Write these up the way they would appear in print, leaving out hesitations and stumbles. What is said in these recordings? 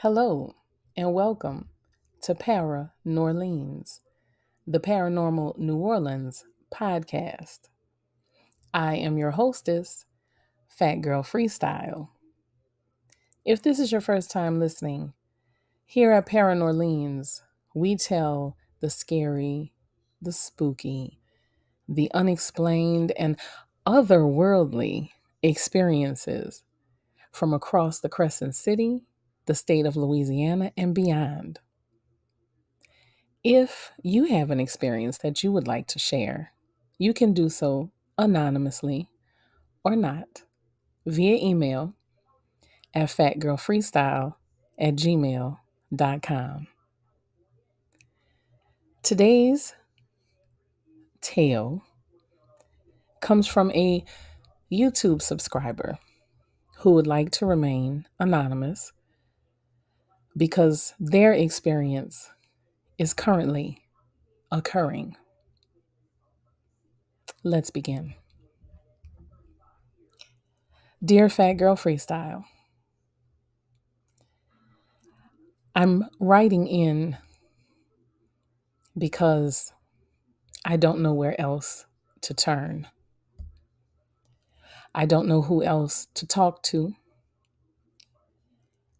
Hello, and welcome to Paran'Orleans, the Paranormal New Orleans podcast. I am your hostess, Fat Girl Freestyle. If this is your first time listening, here at Paran'Orleans, we tell the scary, the spooky, the unexplained, and otherworldly experiences from across the Crescent City, the state of Louisiana, and beyond. If you have an experience that you would like to share, you can do so anonymously or not via email at fatgirlfreestyle@gmail.com. Today's tale comes from a YouTube subscriber who would like to remain anonymous because their experience is currently occurring. Let's begin. Dear Fat Girl Freestyle, I'm writing in because I don't know where else to turn. I don't know who else to talk to.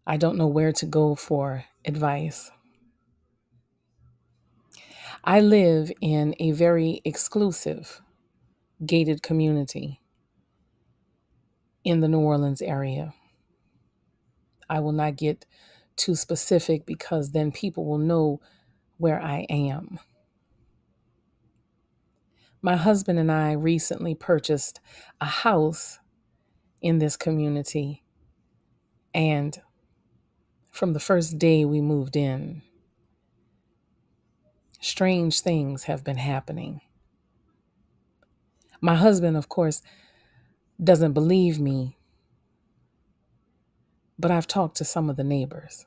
I don't know where to go for advice. I live in a very exclusive, gated community in the New Orleans area. I will not get too specific because then people will know where I am. My husband and I recently purchased a house in this community, and from the first day we moved in, strange things have been happening. My husband, of course, doesn't believe me, but I've talked to some of the neighbors.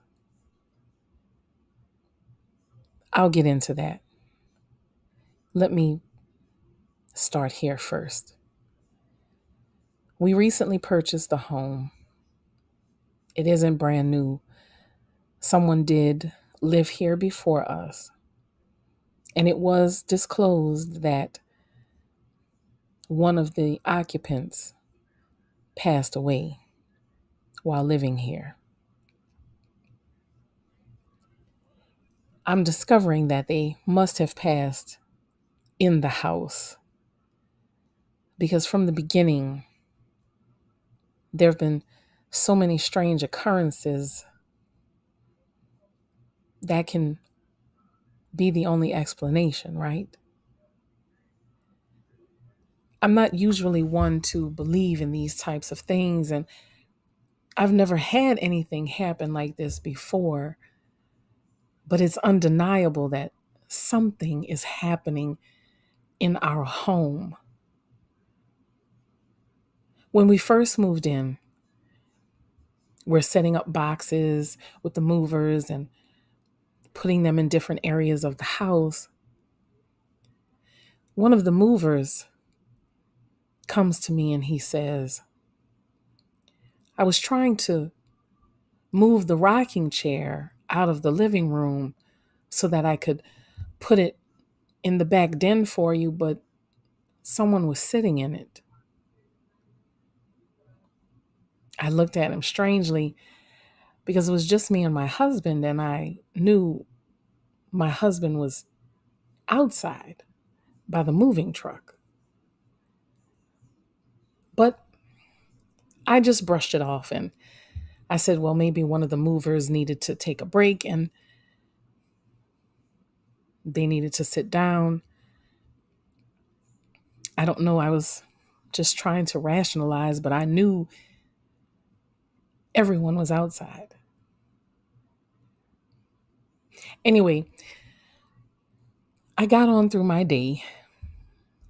I'll get into that. Let me start here first. We recently purchased the home. It isn't brand new. Someone did live here before us, and it was disclosed that one of the occupants passed away while living here. I'm discovering that they must have passed in the house because from the beginning, there have been so many strange occurrences that can be the only explanation, right? I'm not usually one to believe in these types of things, and I've never had anything happen like this before, but it's undeniable that something is happening in our home. When we first moved in, we're setting up boxes with the movers and putting them in different areas of the house. One of the movers comes to me and he says, I was trying to move the rocking chair out of the living room so that I could put it in the back den for you, but someone was sitting in it. I looked at him strangely because it was just me and my husband, and I knew my husband was outside by the moving truck. But I just brushed it off and I said, well, maybe one of the movers needed to take a break and they needed to sit down. I don't know. I was just trying to rationalize, but I knew everyone was outside. Anyway, I got on through my day,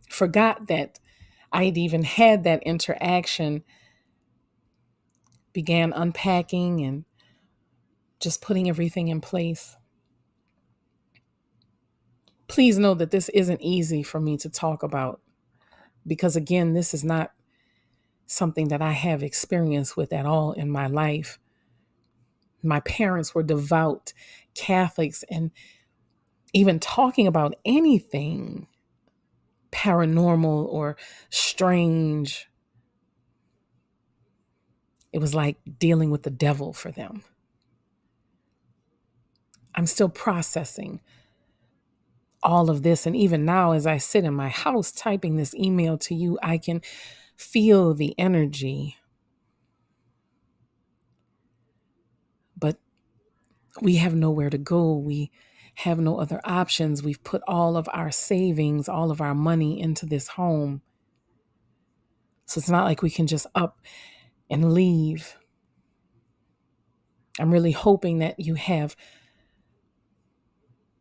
forgot that I'd even had that interaction, began unpacking and just putting everything in place. Please know that this isn't easy for me to talk about because, again, this is not something that I have experience with at all in my life, My parents were devout Catholics, and even talking about anything paranormal or strange, it was like dealing with the devil for them. I'm still processing all of this. And even now, as I sit in my house typing this email to you, I can feel the energy. But we have nowhere to go. We have no other options. We've put all of our savings, all of our money into this home. So it's not like we can just up and leave. I'm really hoping that you have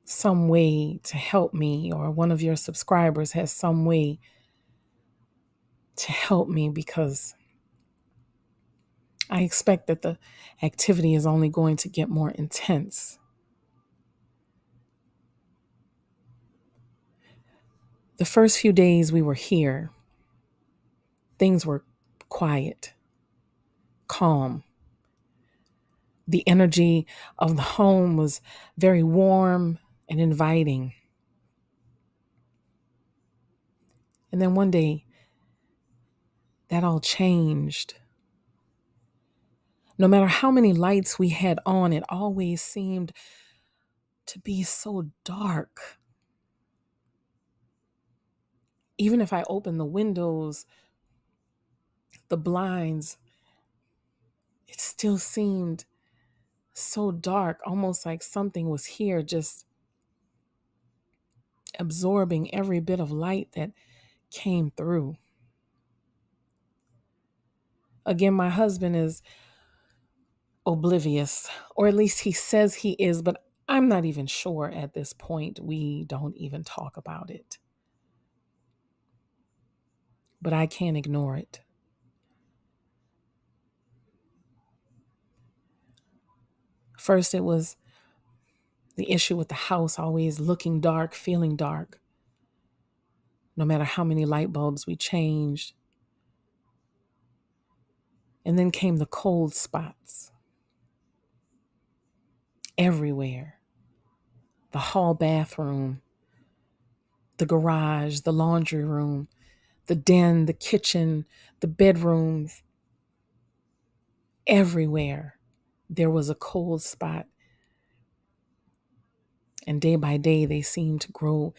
some way to help me, or one of your subscribers has some way to help me, because I expect that the activity is only going to get more intense. The first few days we were here, things were quiet, calm. The energy of the home was very warm and inviting. And then one day, that all changed. No matter how many lights we had on, it always seemed to be so dark. Even if I opened the windows, the blinds, it still seemed so dark, almost like something was here just absorbing every bit of light that came through. Again, my husband is oblivious, or at least he says he is, but I'm not even sure at this point. We don't even talk about it. But I can't ignore it. First, it was the issue with the house always looking dark, feeling dark, no matter how many light bulbs we changed. And then came the cold spots everywhere. The hall bathroom, the garage, the laundry room, the den, the kitchen, the bedrooms. Everywhere there was a cold spot. And day by day, they seemed to grow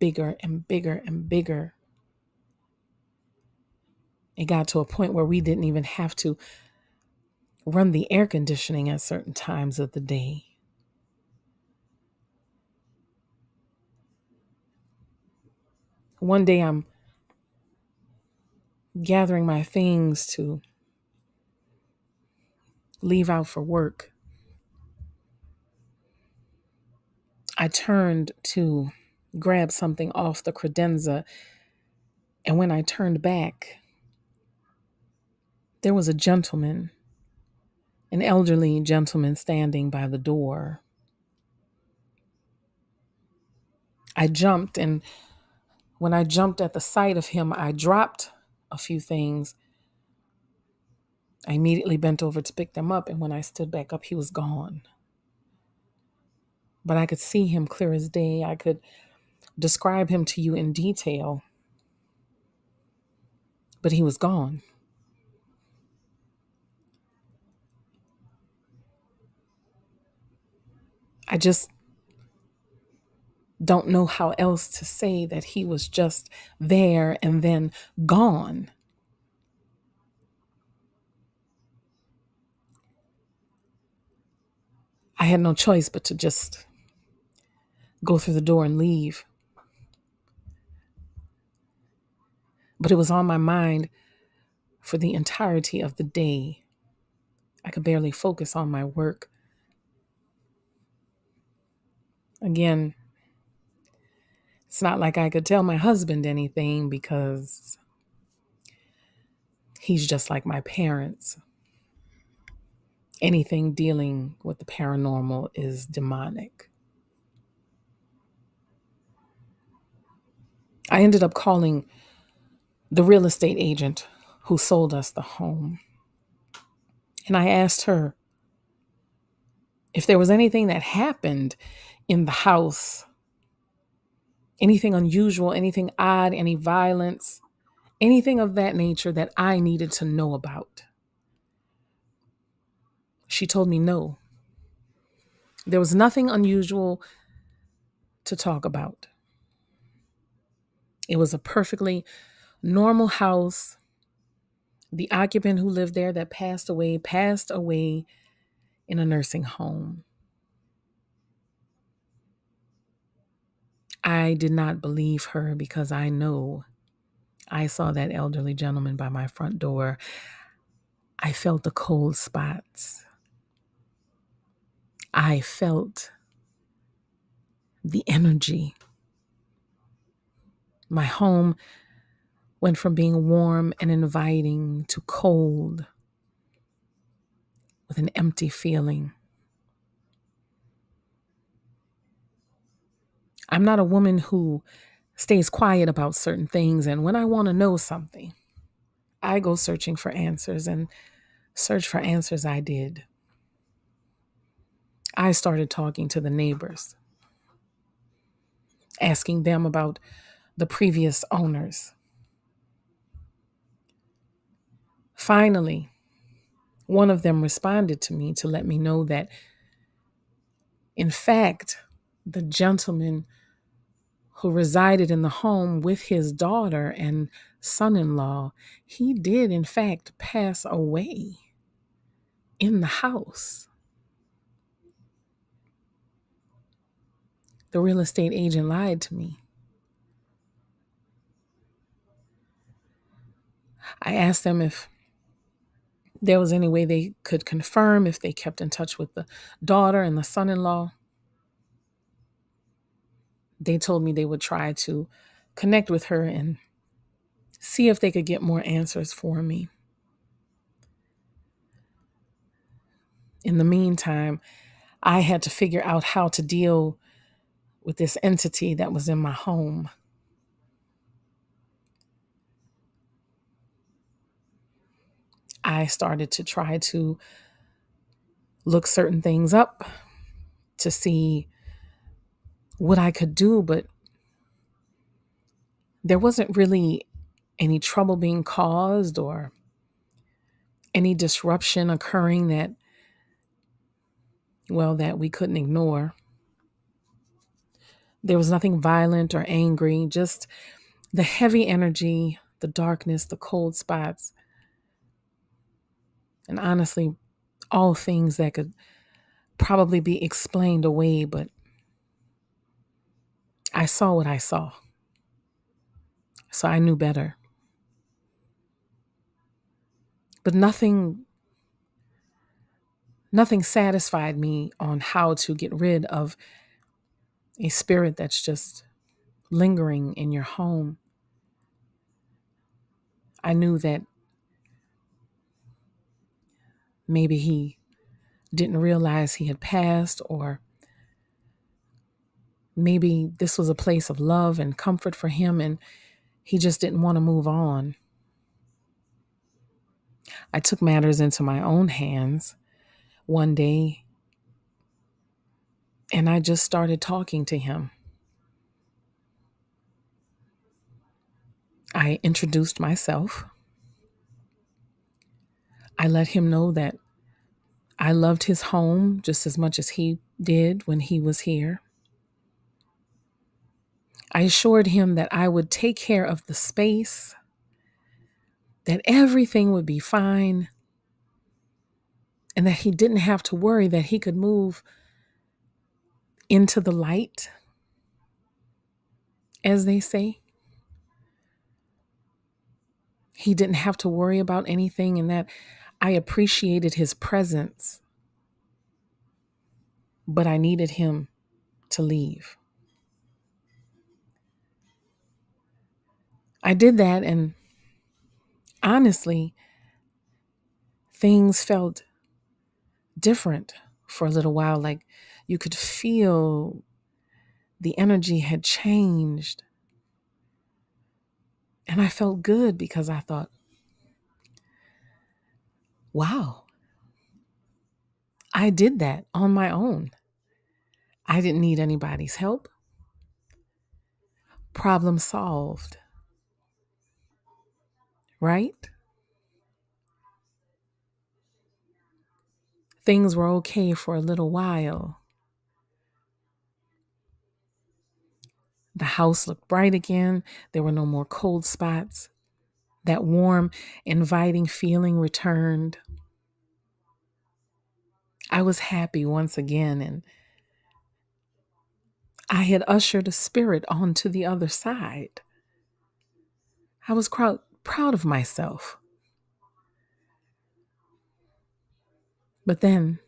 bigger and bigger and bigger. It got to a point where we didn't even have to run the air conditioning at certain times of the day. One day I'm gathering my things to leave out for work. I turned to grab something off the credenza, and when I turned back, there was a gentleman, an elderly gentleman, standing by the door. I jumped, and when I jumped at the sight of him, I dropped a few things. I immediately bent over to pick them up, and when I stood back up, he was gone. But I could see him clear as day. I could describe him to you in detail, but he was gone. I just don't know how else to say that he was just there and then gone. I had no choice but to just go through the door and leave. But it was on my mind for the entirety of the day. I could barely focus on my work. Again, it's not like I could tell my husband anything, because he's just like my parents. Anything dealing with the paranormal is demonic. I ended up calling the real estate agent who sold us the home. And I asked her, If there was anything that happened in the house, anything unusual, anything odd, any violence, anything of that nature that I needed to know about. She told me no. There was nothing unusual to talk about. It was a perfectly normal house. The occupant who lived there that passed away in a nursing home. I did not believe her because I know I saw that elderly gentleman by my front door. I felt the cold spots. I felt the energy. My home went from being warm and inviting to cold with an empty feeling. I'm not a woman who stays quiet about certain things, and when I want to know something, I go searching for answers, and search for answers I did. I started talking to the neighbors, asking them about the previous owners. Finally, one of them responded to me to let me know that, in fact, the gentleman who resided in the home with his daughter and son-in-law, he did, in fact, pass away in the house. The real estate agent lied to me. I asked them if there was any way they could confirm if they kept in touch with the daughter and the son-in-law. They told me they would try to connect with her and see if they could get more answers for me. In the meantime, I had to figure out how to deal with this entity that was in my home. I started to try to look certain things up to see what I could do, but there wasn't really any trouble being caused or any disruption occurring that we couldn't ignore. There was nothing violent or angry, just the heavy energy, the darkness, the cold spots, and honestly, all things that could probably be explained away, but I saw what I saw. So I knew better. But nothing satisfied me on how to get rid of a spirit that's just lingering in your home. I knew that maybe he didn't realize he had passed, or maybe this was a place of love and comfort for him and he just didn't want to move on. I took matters into my own hands one day and I just started talking to him. I introduced myself. I let him know that I loved his home just as much as he did when he was here. I assured him that I would take care of the space, that everything would be fine, and that he didn't have to worry, that he could move into the light, as they say. He didn't have to worry about anything, and that I appreciated his presence, but I needed him to leave. I did that, and honestly, things felt different for a little while. Like you could feel the energy had changed. And I felt good because I thought, wow, I did that on my own. I didn't need anybody's help. Problem solved, right? Things were okay for a little while. The house looked bright again. There were no more cold spots. That warm, inviting feeling returned. I was happy once again, and I had ushered a spirit onto the other side. I was proud of myself. But then,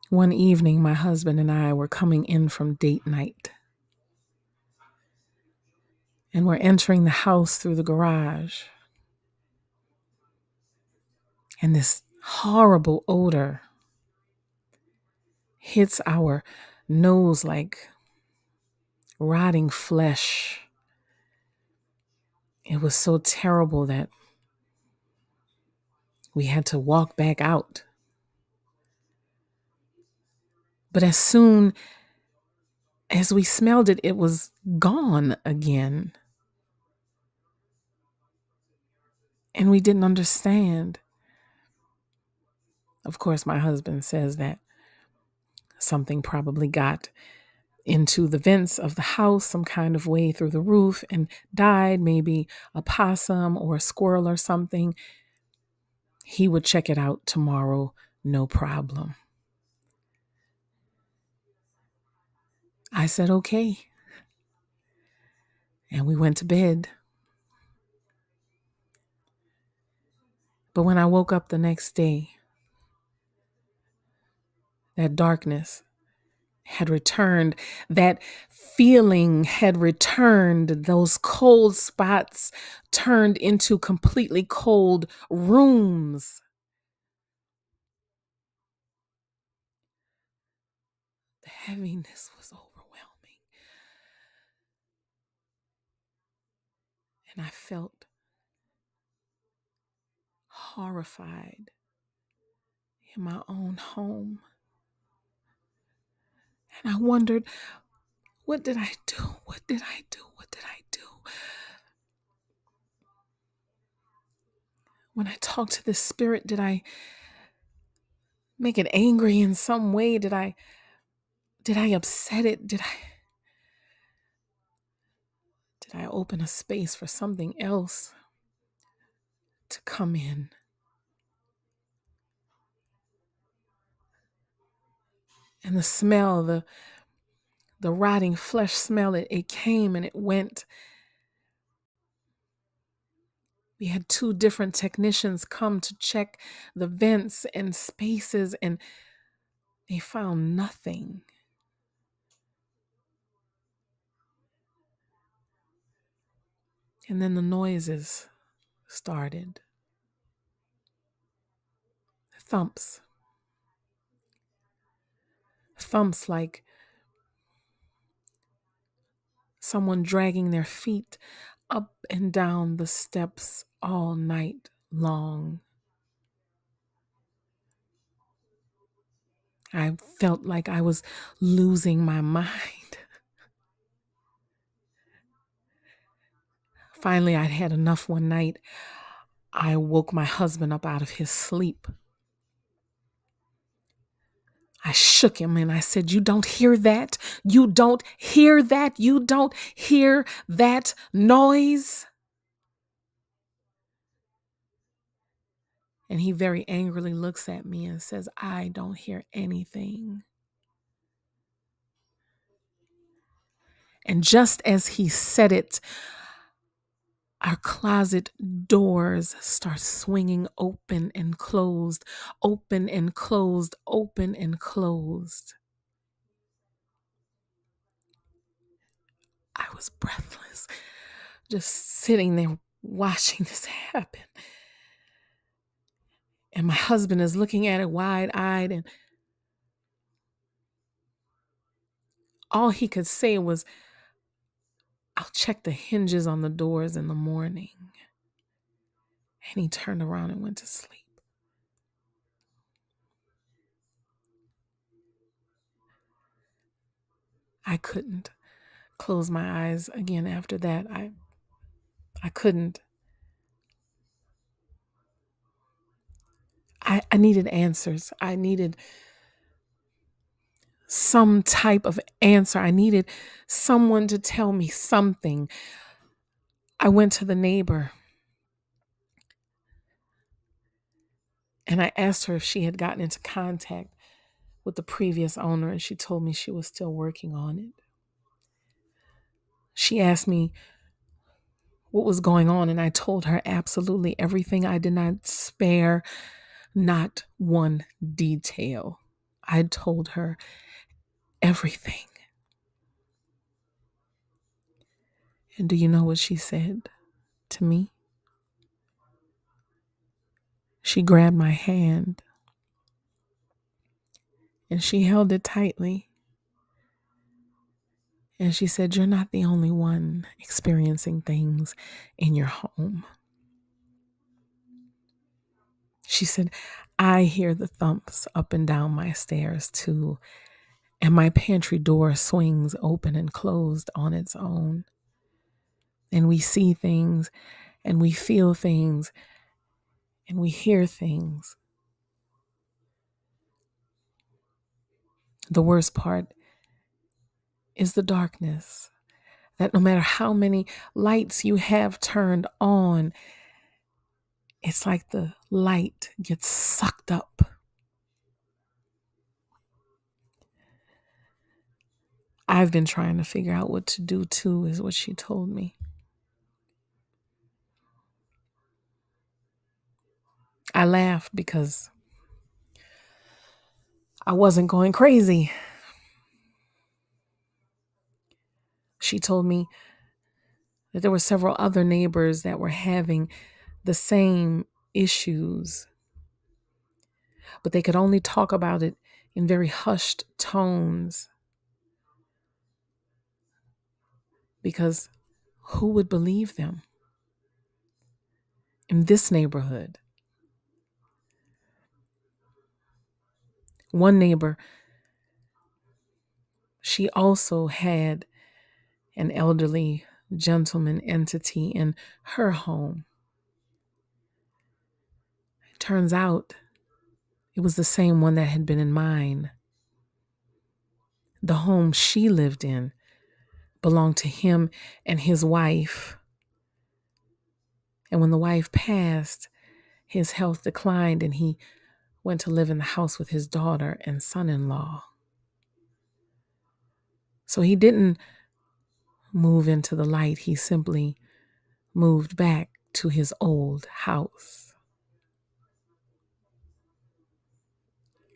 one evening, my husband and I were coming in from date night. And we're entering the house through the garage. And this horrible odor hits our nose like rotting flesh. It was so terrible that we had to walk back out. But as soon as we smelled it, it was gone again. And we didn't understand. Of course, my husband says that something probably got into the vents of the house some kind of way through the roof and died, maybe a possum or a squirrel or something. He would check it out tomorrow, no problem. I said, okay. And we went to bed. But when I woke up the next day, that darkness had returned. That feeling had returned. Those cold spots turned into completely cold rooms. The heaviness was overwhelming. And I felt horrified in my own home. And I wondered, what did I do? What did I do? What did I do? When I talked to the spirit, did I make it angry in some way? Did I upset it? Did I open a space for something else to come in? And the smell, the rotting flesh smell, it came and it went. We had 2 different technicians come to check the vents and spaces, and they found nothing. And then the noises started. Thumps. Thumps like someone dragging their feet up and down the steps all night long. I felt like I was losing my mind. Finally, I'd had enough one night. I woke my husband up out of his sleep. I shook him and I said, "You don't hear that? You don't hear that? You don't hear that noise?" And he very angrily looks at me and says, "I don't hear anything." And just as he said it, our closet doors start swinging open and closed, open and closed, open and closed. I was breathless, just sitting there watching this happen. And my husband is looking at it wide-eyed, and all he could say was, "I'll check the hinges on the doors in the morning." And he turned around and went to sleep. I couldn't close my eyes again after that. I couldn't. I needed answers. I needed some type of answer. I needed someone to tell me something. I went to the neighbor and I asked her if she had gotten into contact with the previous owner, and she told me she was still working on it. She asked me what was going on, and I told her absolutely everything. I did not spare not one detail. I told her everything. And do you know what she said to me? She grabbed my hand and she held it tightly. And she said, "You're not the only one experiencing things in your home." She said, "I hear the thumps up and down my stairs too, and my pantry door swings open and closed on its own. And we see things, and we feel things, and we hear things. The worst part is the darkness, that no matter how many lights you have turned on, it's like the light gets sucked up." I've been trying to figure out what to do too, is what she told me. I laughed because I wasn't going crazy. She told me that there were several other neighbors that were having the same issues, but they could only talk about it in very hushed tones because who would believe them in this neighborhood? One neighbor, she also had an elderly gentleman entity in her home. It turns out it was the same one that had been in mine. The home she lived in belonged to him and his wife. And when the wife passed, his health declined and he went to live in the house with his daughter and son-in-law. So he didn't move into the light. He simply moved back to his old house.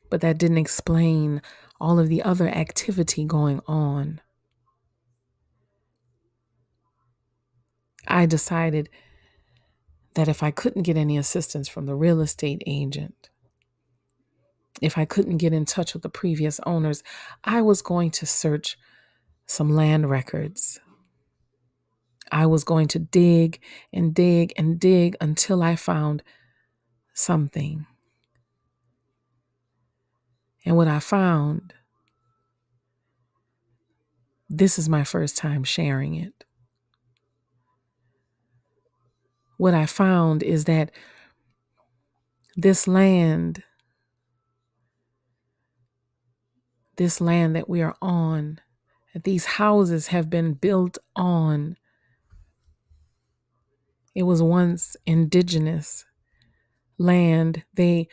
But that didn't explain all of the other activity going on. I decided that if I couldn't get any assistance from the real estate agent, if I couldn't get in touch with the previous owners, I was going to search some land records. I was going to dig and dig and dig until I found something. And what I found, this is my first time sharing it. What I found is that this land that we are on, that these houses have been built on, it was once indigenous land. They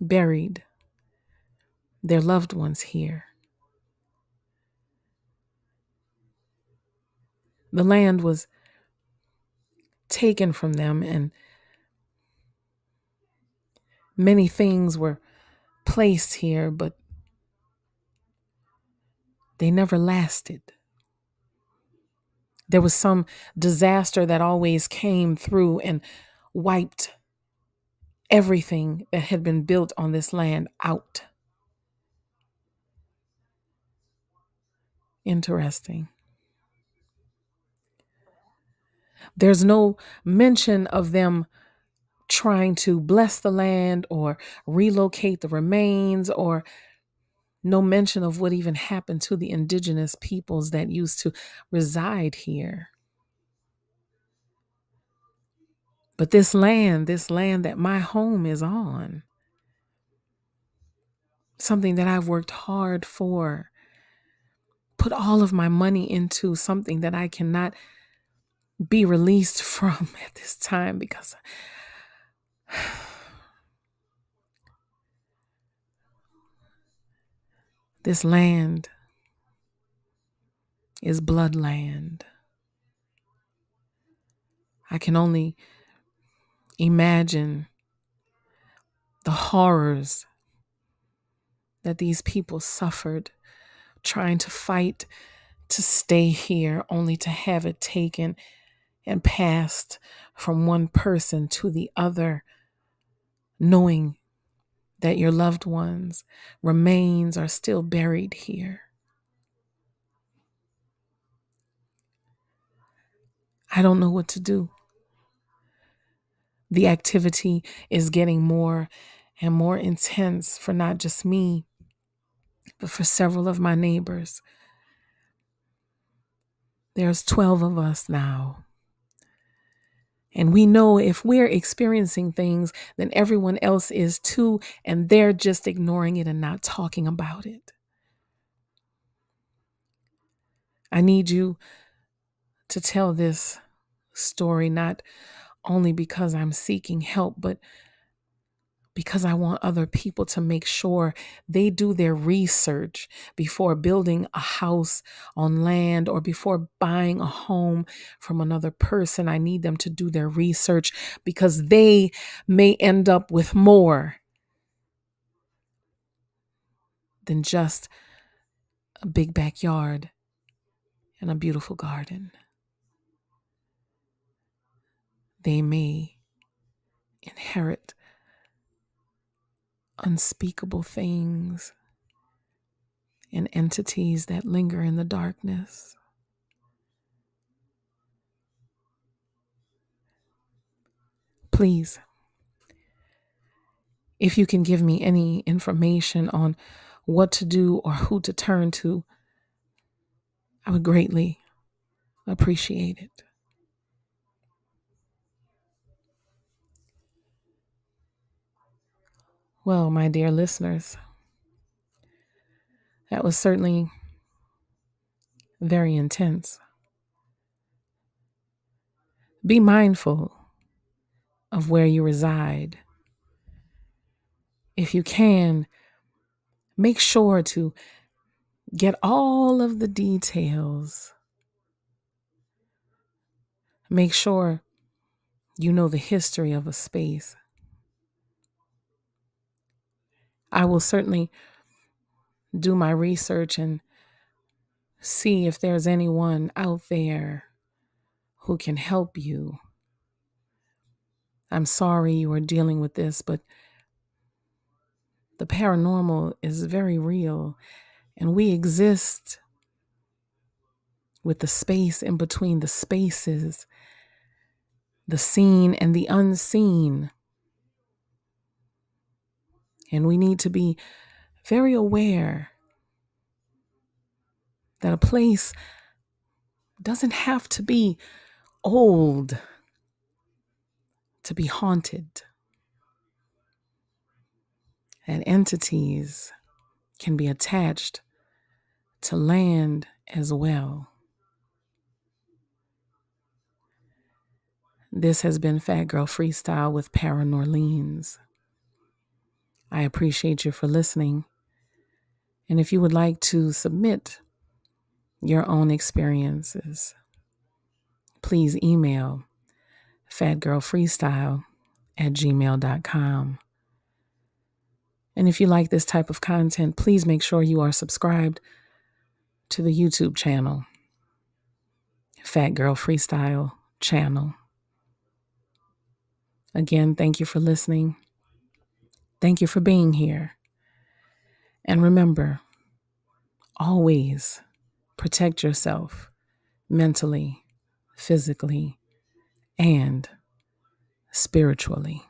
buried their loved ones here. The land was taken from them and many things were placed here, but they never lasted. There was some disaster that always came through and wiped everything that had been built on this land out. Interesting. There's no mention of them trying to bless the land or relocate the remains or No mention of what even happened to the indigenous peoples that used to reside here. But this land that my home is on, something that I've worked hard for, put all of my money into, something that I cannot be released from at this time because this land is bloodland. I can only imagine the horrors that these people suffered trying to fight to stay here, only to have it taken and passed from one person to the other, knowing that your loved ones' remains are still buried here. I don't know what to do. The activity is getting more and more intense for not just me, but for several of my neighbors. There's 12 of us now. And we know if we're experiencing things, then everyone else is too, and they're just ignoring it and not talking about it. I need you to tell this story, not only because I'm seeking help, but because I want other people to make sure they do their research before building a house on land or before buying a home from another person. I need them to do their research because they may end up with more than just a big backyard and a beautiful garden. They may inherit unspeakable things and entities that linger in the darkness. Please, if you can give me any information on what to do or who to turn to, I would greatly appreciate it. Well, my dear listeners, that was certainly very intense. Be mindful of where you reside. If you can, make sure to get all of the details. Make sure you know the history of a space. I will certainly do my research and see if there's anyone out there who can help you. I'm sorry you are dealing with this, but the paranormal is very real, and we exist with the space in between the spaces, the seen and the unseen. And we need to be very aware that a place doesn't have to be old to be haunted. And entities can be attached to land as well. This has been Fat Girl Freestyle with Paran'Orleans. I appreciate you for listening. And if you would like to submit your own experiences, please email fatgirlfreestyle@gmail.com. And if you like this type of content, please make sure you are subscribed to the YouTube channel, Fat Girl Freestyle channel. Again, thank you for listening. Thank you for being here. And remember, always protect yourself mentally, physically, and spiritually.